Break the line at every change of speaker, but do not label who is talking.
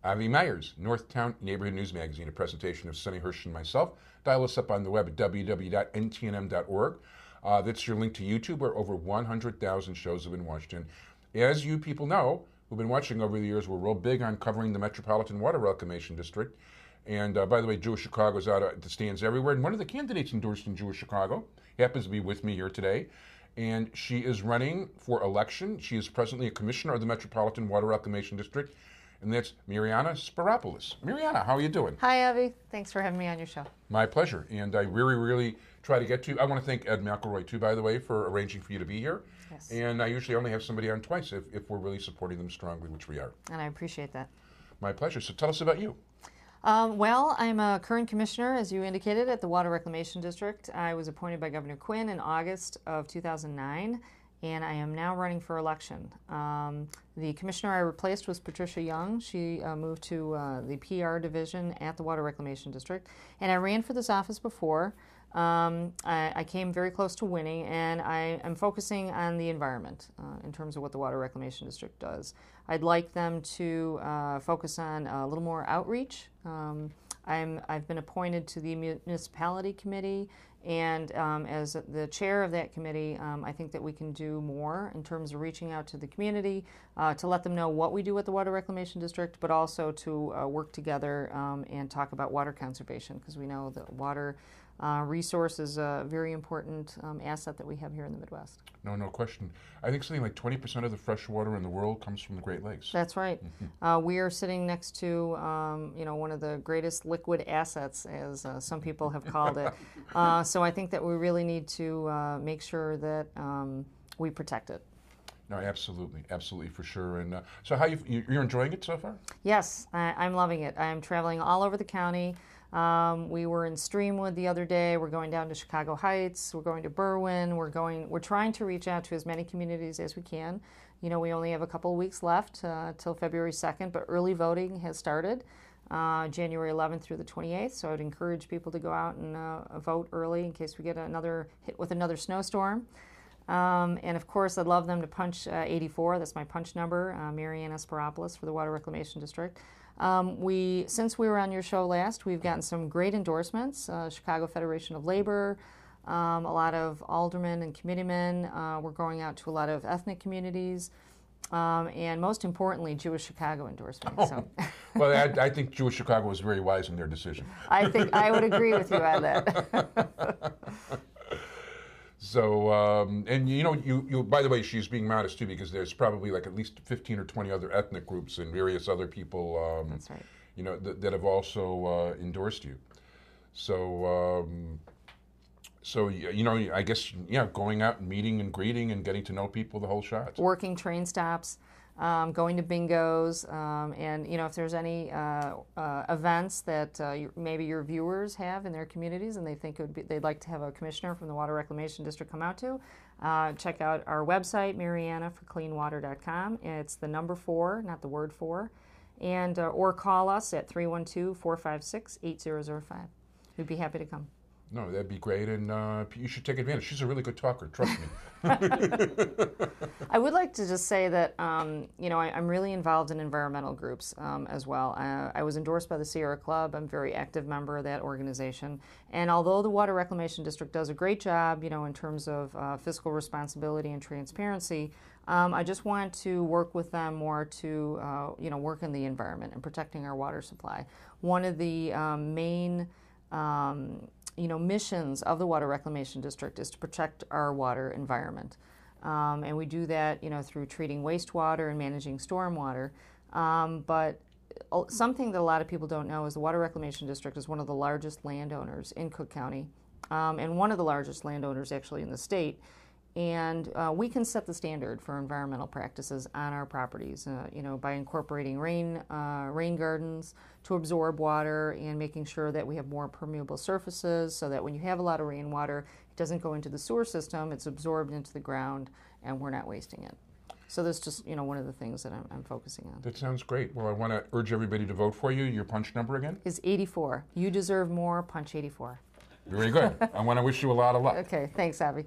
Avi Meyers, Northtown Neighborhood News Magazine, a presentation of Sonny Hirsch and myself. Dial us up on the web at www.ntnm.org. That's your link to YouTube, where over 100,000 shows have been watched. And as you people know, who've been watching over the years, we're real big on covering the Metropolitan Water Reclamation District. And by the way, Jewish Chicago's out at the stands everywhere. And one of the candidates endorsed in Jewish Chicago happens to be with me here today. And she is running for election. She is presently a commissioner of the Metropolitan Water Reclamation District. And that's Mariyana Spyropolos. Mariyana, how are you doing?
Hi, Avi. Thanks for having me on your show.
My pleasure. And I really try to get to you. I want to thank Ed McElroy, too, by the way, for arranging for you to be here.
Yes.
And I usually only have somebody on twice if we're really supporting them strongly, which we are.
And I appreciate that.
My pleasure. So tell us about you.
Well, I'm a current commissioner, as you indicated, at the Water Reclamation District. I was appointed by Governor Quinn in August of 2009. And I am now running for election. The commissioner I replaced was Patricia Young. She moved to the PR division at the Water Reclamation District. And I ran for this office before. I came very close to winning, and I am focusing on the environment in terms of what the Water Reclamation District does. I'd like them to focus on a little more outreach. I've been appointed to the municipality committee, and as the chair of that committee, I think that we can do more in terms of reaching out to the community to let them know what we do at the Water Reclamation District, but also to work together and talk about water conservation, because we know that water resource is a very important asset that we have here in the Midwest.
No question. I think something like 20% of the fresh water in the world comes from the Great Lakes.
That's right. We are sitting next to, one of the greatest liquid assets, as some people have called it. So I think that we really need to make sure that we protect it.
No, absolutely, for sure. And so, you're enjoying it so far?
Yes, I'm loving it. I'm traveling all over the county. We were in Streamwood the other day. We're going down to Chicago Heights. We're going to Berwyn. We're trying to reach out to as many communities as we can. You know, we only have a couple of weeks left till February 2nd, but early voting has started January 11th through the 28th. So I'd encourage people to go out and vote early in case we get another hit with another snowstorm. And of course, I'd love them to punch 84. That's my punch number, Mariyana Spyropolos for the Water Reclamation District. Since we were on your show last, we've gotten some great endorsements. Chicago Federation of Labor, a lot of aldermen and committeemen. We're going out to a lot of ethnic communities. And most importantly, Jewish Chicago endorsement.
Oh.
So.
Well, I think Jewish Chicago was very wise in their decision.
I think I would agree with you on that.
So, and you by the way, she's being modest too, because there's probably like at least 15 or 20 other ethnic groups and various other people,
That's right.
that have also endorsed you. So, I guess, going out and meeting and greeting and getting to know people, the whole shot.
Working train stops, going to bingos, and if there's any events that maybe your viewers have in their communities and they think they'd like to have a commissioner from the Water Reclamation District come out to, check out our website, MariyanaforCleanWater.com. It's the number 4, not the word 4, and or call us at 312-456-8005. We'd be happy to come.
No, that'd be great, and you should take advantage. She's a really good talker, trust me.
I would like to just say that, I'm really involved in environmental groups as well. I was endorsed by the Sierra Club. I'm a very active member of that organization. And although the Water Reclamation District does a great job, in terms of fiscal responsibility and transparency, I just want to work with them more to, work in the environment and protecting our water supply. One of the main missions of the Water Reclamation District is to protect our water environment. And we do that, through treating wastewater and managing stormwater. But something that a lot of people don't know is the Water Reclamation District is one of the largest landowners in Cook County, and one of the largest landowners actually in the state. And we can set the standard for environmental practices on our properties, by incorporating rain gardens to absorb water and making sure that we have more permeable surfaces so that when you have a lot of rainwater, it doesn't go into the sewer system, it's absorbed into the ground, and we're not wasting it. So that's just, one of the things that I'm focusing on.
That sounds great. Well, I want to urge everybody to vote for you. Your punch number again?
Is 84. You deserve more, punch 84.
Very good. I want to wish you a lot of luck.
Okay, thanks, Abby.